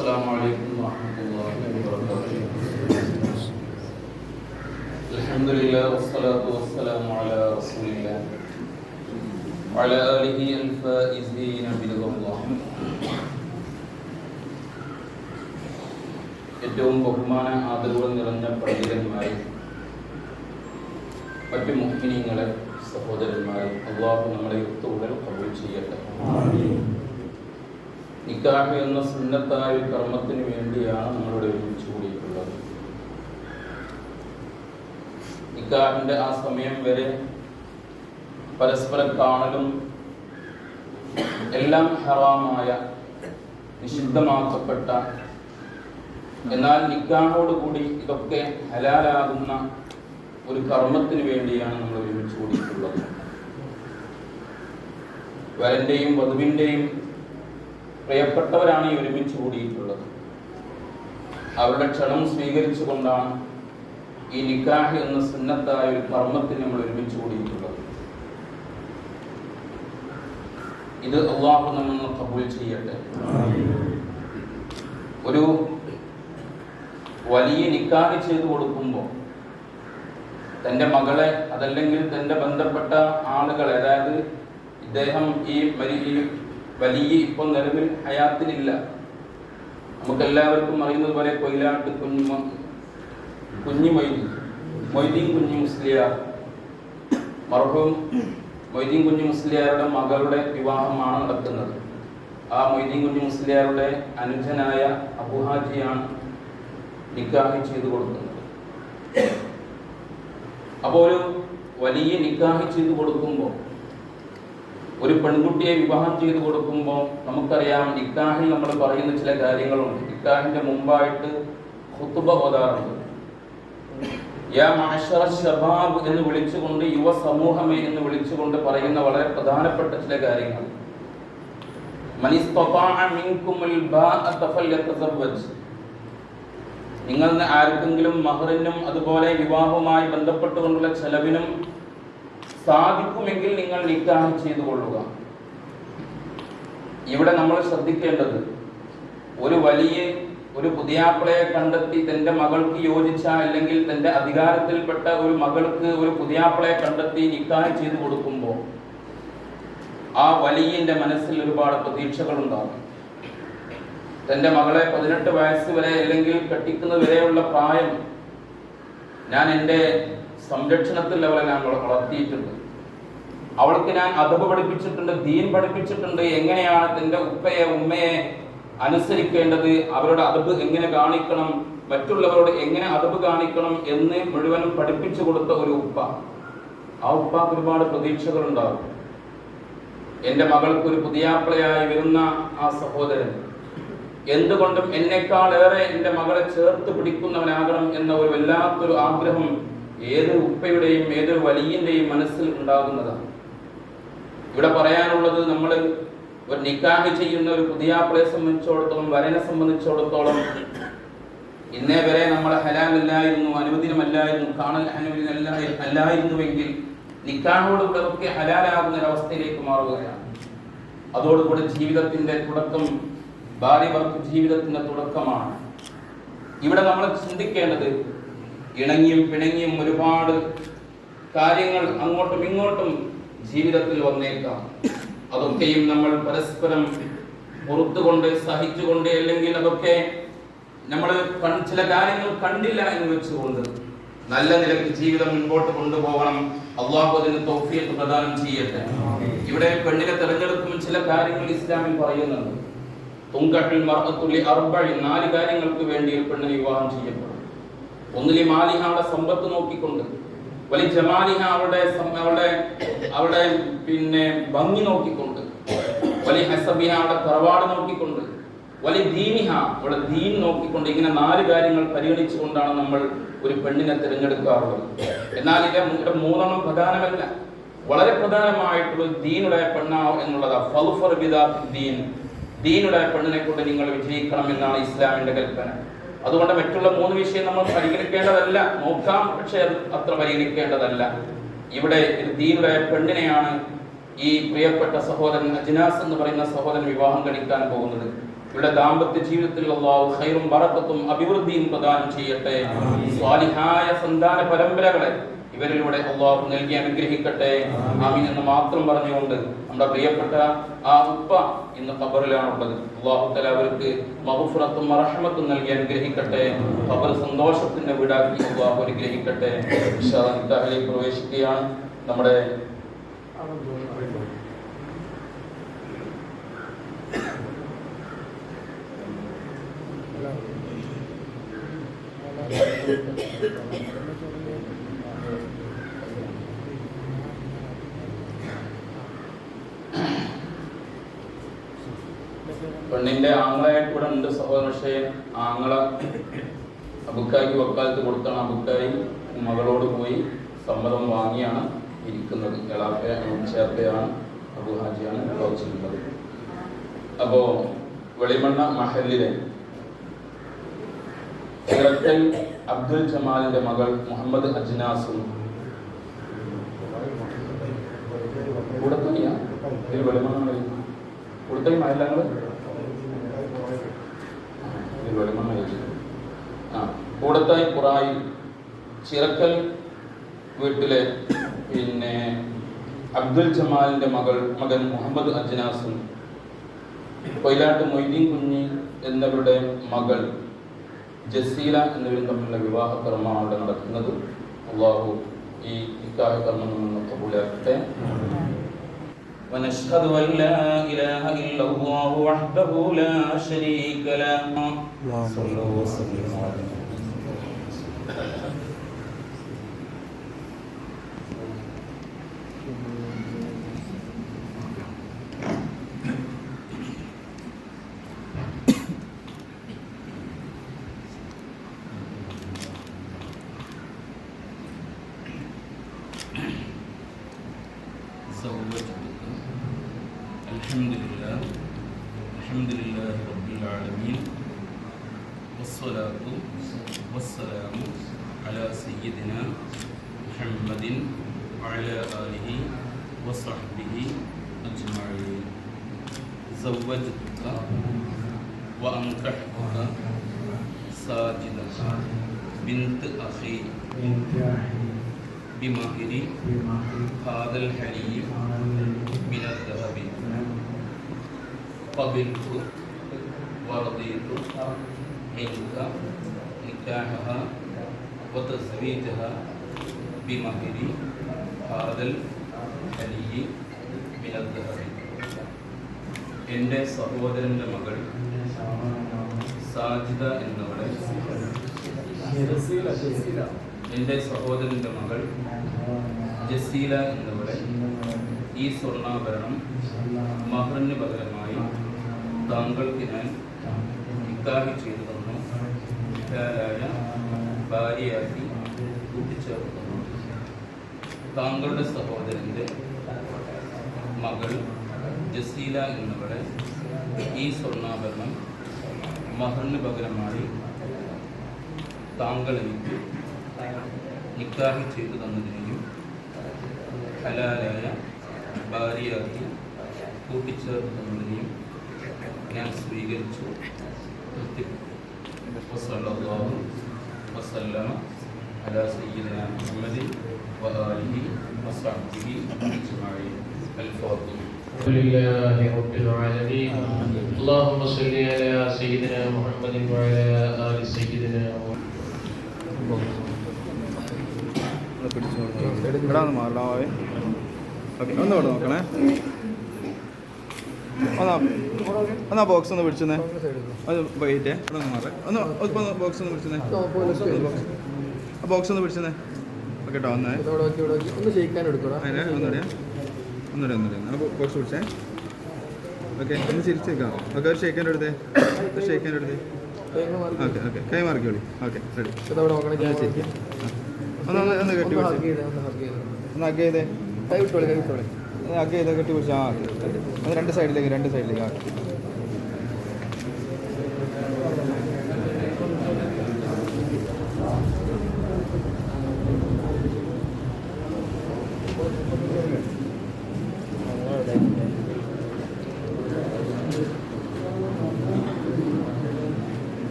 السلام عليكم ورحمة الله وبركاته. الحمد لله والصلاة والسلام على رسول الله وعلى آله الفائزين برضا الله. ഏറ്റവും ബഹുമാന ആദരവുകൾ നിറഞ്ഞ പണ്ഡിതന്മാരെ, മറ്റു മുഅ്മിനീങ്ങളെ, സഹോദരന്മാരെ, അല്ലാഹു നമ്മളെ ഒത്തുകൂടൽ ഖബൂൽ ചെയ്യട്ടെ. നിക്കാഹ് എന്ന സുന്നത്തായ കർമ്മത്തിന് വേണ്ടിയാണ് നമ്മളിവിടെ ഒരുമിച്ച് കൂടിയിട്ടുള്ളത്. നിക്കാഹിന്റെ ആ സമയം വരെ പരസ്പരം കാണലും എല്ലാം ഹറാമായ, നിഷിദ്ധമാക്കപ്പെട്ട, എന്നാൽ നിക്കാഹോടുകൂടി ഇതൊക്കെ ഹലാലാകുന്ന ഒരു കർമ്മത്തിന് വേണ്ടിയാണ് നമ്മൾ ഒരുമിച്ച് കൂടിയിട്ടുള്ളത്. വരന്റെയും വധുവിന്റെയും പ്രിയപ്പെട്ടവരാണ് ഈ ഒരുമിച്ച് കൂടിയിട്ടുള്ളത്. അവരുടെ ക്ഷണം സ്വീകരിച്ചുകൊണ്ടാണ് ഈ നിക്കാഹ് എന്ന സുന്നത്തായ ഒരു കർമ്മത്തിന് നമ്മൾ ഒരുമിച്ച് കൂടിയിട്ടുള്ളത്. ഇത് അല്ലാഹു നമ്മെ ഖബൂൽ ചെയ്യട്ടെ. ഒരു വലിയ നിക്കാഹ് ചെയ്തു കൊടുക്കുമ്പോൾ തൻ്റെ മകളെ, അതല്ലെങ്കിൽ തൻ്റെ ബന്ധപ്പെട്ട ആളുകളെ, അതായത് ഇദ്ദേഹം ഈ വലിയ ഇപ്പോൾ നിലവിൽ ഹയാത്തിലില്ല, നമുക്കെല്ലാവർക്കും അറിയുന്നത് പോലെ കൊയിലാട്ട് കുഞ്ഞി മൊയ്തീൻ കുഞ്ഞി മുസ്ലിയാർ, മർഹൂം മൊയ്തീൻ കുഞ്ഞി മുസ്ലിയാരുടെ മകളുടെ വിവാഹമാണ് നടക്കുന്നത്. ആ മൊയ്തീൻ കുഞ്ഞി മുസ്ലിയാരുടെ അനുജനായ അബുഹാജിയാണ് നിക്കാഹ് ചെയ്തു കൊടുക്കുന്നത്. അപ്പോൾ ഒരു വലിയ നിക്കാഹ് ചെയ്തു കൊടുക്കുമ്പോൾ, ഒരു പെൺകുട്ടിയെ വിവാഹം ചെയ്തു കൊടുക്കുമ്പോൾ നമുക്കറിയാം, നിക്കാഹിൽ നമ്മൾ പറയുന്ന ചില കാര്യങ്ങളുണ്ട്. നിക്കാഹിന്റെ മുമ്പായിട്ട് ഖുത്ബ ഓതാറുണ്ട്. യാ മഅ്ശറ ശബാബ് എന്ന് വിളിച്ചുകൊണ്ട്, യുവ സമൂഹമേ എന്ന് വിളിച്ചുകൊണ്ട് പറയുന്ന വളരെ പ്രധാനപ്പെട്ട ചില കാര്യങ്ങൾ. മൻ ഇസ്തതാഅ മിൻകുമുൽ ബാഅത ഫല്യതസവ്വജ്. നിങ്ങൾ ആർക്കെങ്കിലും മഹറിനും അതുപോലെ വിവാഹവുമായി ബന്ധപ്പെട്ടുകൊണ്ടുള്ള ചെലവിനും സാധിക്കുമെങ്കിൽ നിങ്ങൾ നിക്കാഹ് ചെയ്തു കൊള്ളുക. ഇവിടെ നമ്മൾ ശ്രദ്ധിക്കേണ്ടത്, ഒരു പുതിയാപ്പിളയെ കണ്ടെത്തി തൻ്റെ മകൾക്ക് യോജിച്ച, അല്ലെങ്കിൽ തൻ്റെ അധികാരത്തിൽപ്പെട്ട ഒരു മകൾക്ക് ഒരു പുതിയാപ്പിളയെ കണ്ടെത്തി നിക്കാഹ് ചെയ്തു കൊടുക്കുമ്പോൾ ആ വലിയന്റെ മനസ്സിൽ ഒരുപാട് പ്രതീക്ഷകളുണ്ടാകും. തൻ്റെ മകളെ 18 വയസ്സ് വരെ, അല്ലെങ്കിൽ കെട്ടിക്കുന്നത് വരെയുള്ള പ്രായം ഞാൻ എൻ്റെ സംരക്ഷണത്തിൽ അവളെ ഞാൻ വളർത്തിയിട്ടുണ്ട്, അവൾക്ക് ഞാൻ അദബ് പഠിപ്പിച്ചിട്ടുണ്ട്, ദീൻ പഠിപ്പിച്ചിട്ടുണ്ട്, എങ്ങനെയാണ് തൻ്റെ ഉപ്പയെ ഉമ്മയെ അനുസരിക്കേണ്ടത്, അവരുടെ അദബ് എങ്ങനെ കാണിക്കണം, മറ്റുള്ളവരോട് എങ്ങനെ അദബ് കാണിക്കണം എന്ന് മുഴുവനും പഠിപ്പിച്ചു കൊടുത്ത ഒരു ഉപ്പ. ആ ഉപ്പാക്ക് ഒരുപാട് പ്രതീക്ഷകളുണ്ടാകും. എൻ്റെ മകൾക്ക് ഒരു പുതിയാപ്പിളയായി വരുന്ന ആ സഹോദരൻ എന്തുകൊണ്ടും എന്നെക്കാൾ ഏറെ എൻ്റെ മകളെ ചേർത്ത് പിടിക്കുന്നവനാകണം എന്ന ഒരു വല്ലാത്തൊരു ആഗ്രഹം ഏതൊരു ഉപ്പയുടെയും ഏതൊരു വലിയന്റെയും മനസ്സിൽ ഉണ്ടാകുന്നതാണ്. ഇവിടെ പറയാനുള്ളത്, നമ്മൾ ഒരു നിക്കാഹ് ചെയ്യുന്ന ഒരു പുതിയാപ്പിളയെ സംബന്ധിച്ചിടത്തോളം, വരനെ സംബന്ധിച്ചിടത്തോളം, ഇന്നേ വരെ നമ്മൾ ഹലാലല്ലായിരുന്നു, അനുവദനമല്ലായിരുന്നു, കാണൽ അല്ലായിരുന്നുവെങ്കിൽ നിക്കാഹോടുകൂടെ ഒക്കെ ഹലാലാകുന്ന ഒരവസ്ഥയിലേക്ക് മാറുകയാണ്. അതോടുകൂടി ജീവിതത്തിന്റെ തുടക്കം, ഭാര്യ ഭർത്തൃ ജീവിതത്തിന്റെ തുടക്കമാണ്. ഇവിടെ നമ്മൾ ചിന്തിക്കേണ്ടത്, ഇണങ്ങിയും പിണങ്ങിയും ഒരുപാട് കാര്യങ്ങൾ അങ്ങോട്ടും ഇങ്ങോട്ടും ജീവിതത്തിൽ വന്നേക്കാം. അതൊക്കെയും നമ്മൾ പരസ്പരം പുറത്തുകൊണ്ട്, സഹിച്ചുകൊണ്ട്, അല്ലെങ്കിൽ അതൊക്കെ നമ്മൾ ചില കാര്യങ്ങൾ കണ്ടില്ല എന്ന് വെച്ചുകൊണ്ട് നല്ല നിലയ്ക്ക് ജീവിതം മുൻപോട്ട് കൊണ്ടുപോകണം. അല്ലാഹു അതിന് തൗഫീഖ് പ്രദാനം ചെയ്യട്ടെ. ഇവിടെ പെണ്ണിനെ തിരഞ്ഞെടുക്കുമ്പോൾ ചില കാര്യങ്ങൾ ഇസ്ലാമിൽ പറയുന്നുണ്ട്. തുങ്കഹിൽ മർഅത്തു ലിഅർബഇ, 4 കാര്യങ്ങൾക്ക് വേണ്ടി ഒരു പെണ്ണിനെ വിവാഹം ചെയ്യപ്പെടും. ഒന്നിലെ മാലിഹ, അവളുടെ സമ്പത്ത് നോക്കിക്കൊണ്ട്, വലി ജമാലിഹ, അവളുടെ പിന്നെ ഭംഗി നോക്കിക്കൊണ്ട്, വലി ഹസബിഹ, അവളുടെ തറവാട് നോക്കിക്കൊണ്ട്, വലി ദീനിഹ, അവളുടെ ദീൻ നോക്കിക്കൊണ്ട്, ഇങ്ങനെ 4 കാര്യങ്ങൾ പരിഗണിച്ചുകൊണ്ടാണ് നമ്മൾ ഒരു പെണ്ണിനെ തിരഞ്ഞെടുക്കാറുള്ളത്. എന്നാൽ ഇവിടെ 3 പ്രധാനമല്ല, വളരെ പ്രധാനമായിട്ടുള്ള ദീനുടെ പെണ്ണാവ് എന്നുള്ളതാണ്. ഫൾഫർ ബിദാത്തി ദീൻ, ദീനുടെ പെണ്ണിനെ കൊണ്ട് നിങ്ങൾ വിജയിക്കണം എന്നാണ് ഇസ്ലാമിന്റെ കൽപ്പന. അതുകൊണ്ട് മറ്റുള്ള 3 വിഷയം നമ്മൾ പരിഗണിക്കേണ്ടതല്ല, നോക്കാം, പക്ഷെ അത് അത്ര പരിഗണിക്കേണ്ടതല്ല. ഇവിടെ ഒരു ദീനുടെ പെണ്ണിനെയാണ് ഈ പ്രിയപ്പെട്ട സഹോദരൻ അജ്നാസ് എന്ന് പറയുന്ന സഹോദരൻ വിവാഹം കഴിക്കാൻ പോകുന്നത്. ഇവരുടെ ദാമ്പത്യ ജീവിതത്തിൽ അല്ലാഹു ഖൈറും ബറക്കത്തും അഭിവൃദ്ധിയും പ്രദാനം ചെയ്യട്ടെ. സ്വാലിഹായ സന്താന പരമ്പരകളെ ഇവരിലൂടെ അല്ലാഹു നൽകി അനുഗ്രഹിക്കട്ടെ. ആമീൻ എന്ന് മാത്രം പറഞ്ഞുകൊണ്ട് നമ്മുടെ പ്രിയപ്പെട്ട ആ ഉപ്പ ഇന്ന് ഖബറിലാണുള്ളത്. അല്ലാഹു തആല അവർക്ക് മഗ്ഫിറത്തും റഹ്മത്തും നൽകി അനുഗ്രഹിക്കട്ടെ. ഖബർ സന്തോഷത്തിന്റെ വീടാക്കി അല്ലാഹു അനുഗ്രഹിക്കട്ടെ. ഇൻഷാ അല്ലാഹ് നിക്കാഹിലേക്ക് പ്രവേശിക്കുകയാണ്. നമ്മുടെ പെണ്ണിന്റെ ആങ്ങളായിട്ട് ഇവിടെ ഉണ്ട് സഹോദരൻ. പക്ഷേ ആങ്ങള അബുക്കായിക്ക് വക്കാലത്ത് കൊടുത്താണ്. അബുക്കായി മകളോട് പോയി സമ്മതം വാങ്ങിയാണ് ഇരിക്കുന്നത്. ചേർത്തയാണ് അബു ഹാജിയാണ് ചോദിച്ചിട്ടുള്ളത്. അപ്പോ വെളിമണ്ണ മഹലിലെ ചിറക്കൽ അബ്ദുൽ ജമാലിന്റെ മകൾ മുഹമ്മദ് അജ്നാസും കൂടത്തനിയാ ഇത് വെളിമണ്ണ കൂടത്തനി മഹലങ്ങൾ കൂടത്തായി പുറായി ചിറക്കൽ വീട്ടിലെ പിന്നെ അബ്ദുൽ ജമാലിന്റെ മകൻ മുഹമ്മദ് അജ്നാസും കൊയിലാട്ട് മൊയ്തീൻ കുഞ്ഞി എന്നിവരുടെ മകൾ ജസീല എന്നിവരും തമ്മിലുള്ള വിവാഹ കർമ്മമാണ് അവിടെ നടക്കുന്നത്. അല്ലാഹു ഈ നിക്കാഹ് കർമ്മം നിന്ന് കബൂലാക്കട്ടെ. ونشهد أن لا إله إلا الله وحده لا شريك له صلوا وسلموا على الحمد لله رب العالمين والصلاة والسلام على سيدنا محمد وعلى آله وصحبه أجمعين. زوجتك وأنكحتك ساجدة بنت أخي بمهر هذا الحليب من الذهب قبلت ورضيت منك نكاحها وتزويجها بمهر هذا الحلي من الذهب. എൻ്റെ സഹോദരൻ്റെ മകൾ സാജിദ എന്നവളെ എൻ്റെ സഹോദരൻ്റെ മകൾ ജസീല എന്നവളെ ഈ സ്വർണ്ണാഭരണം മഹറിന് പകരമായി താങ്കൾക്ക് ഞാൻ നിക്കാഹ് ചെയ്തു തന്നു. ഭാര്യയാക്കി കൂട്ടിച്ചേർത്തു. താങ്കളുടെ സഹോദരൻ്റെ മകൾ ജസീല എന്നവളെ ഈ സ്വർണ്ണാഭരണം മഹറിന് പകരമായി താങ്കൾ എനിക്ക് നിക്കാഹ് ചെയ്തു തന്നതിനെയും ഹലാലായ ഭാര്യയാക്കി കൂട്ടിച്ചേർത്ത് തന്നതിനെയും ഞാൻ സ്വീകരിച്ചു. വസല്ലല്ലാഹു വസല്ലമ അലാ സയ്യിദിനാ മുഹമ്മദിൻ വആലിഹി വസഹ്ബിഹി അജ്മഈൻ. الفاضل لله رب العالمين. اللهم صل على سيدنا محمد وعلى آل سيدنا ഒന്ന് നോക്കണേ. ഒന്ന് ബോക്സ് ഒന്ന് പിടിച്ചേ. അത് വെയിറ്റേ ഒന്ന് മാറേ. ഒന്ന് ബോക്സ് ഒന്ന് പിടിച്ചേ. ആ ബോക്സ് ഒന്ന് പിടിച്ചേ. ഓക്കെ കേട്ടോ. ഒന്ന് അതിനെ ഒന്നുകൂടെ ബോക്സ് പിടിച്ചേ. ഓക്കെ ഒന്ന് ചിരിച്ചേക്കാം. ഓക്കെ ഒരു ഷേക്കാൻ്റെ അടുത്തേ. ഷേക്കാൻ്റെ അടുത്തേ. ഓക്കെ ഓക്കെ കൈ മാറിക്കോളി. Okay ready. ശരിക്കും ഒന്ന് കെട്ടി പിടിച്ചേ. ഒന്ന് അഗ് ചെയ്തേ. അഗ് ചെയ്തേ കെട്ടി പിടിച്ചാൽ ആ അത് രണ്ട് സൈഡിലേക്ക് ആ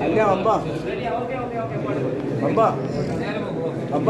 അല്ല അമ്പ അമ്പ അമ്പ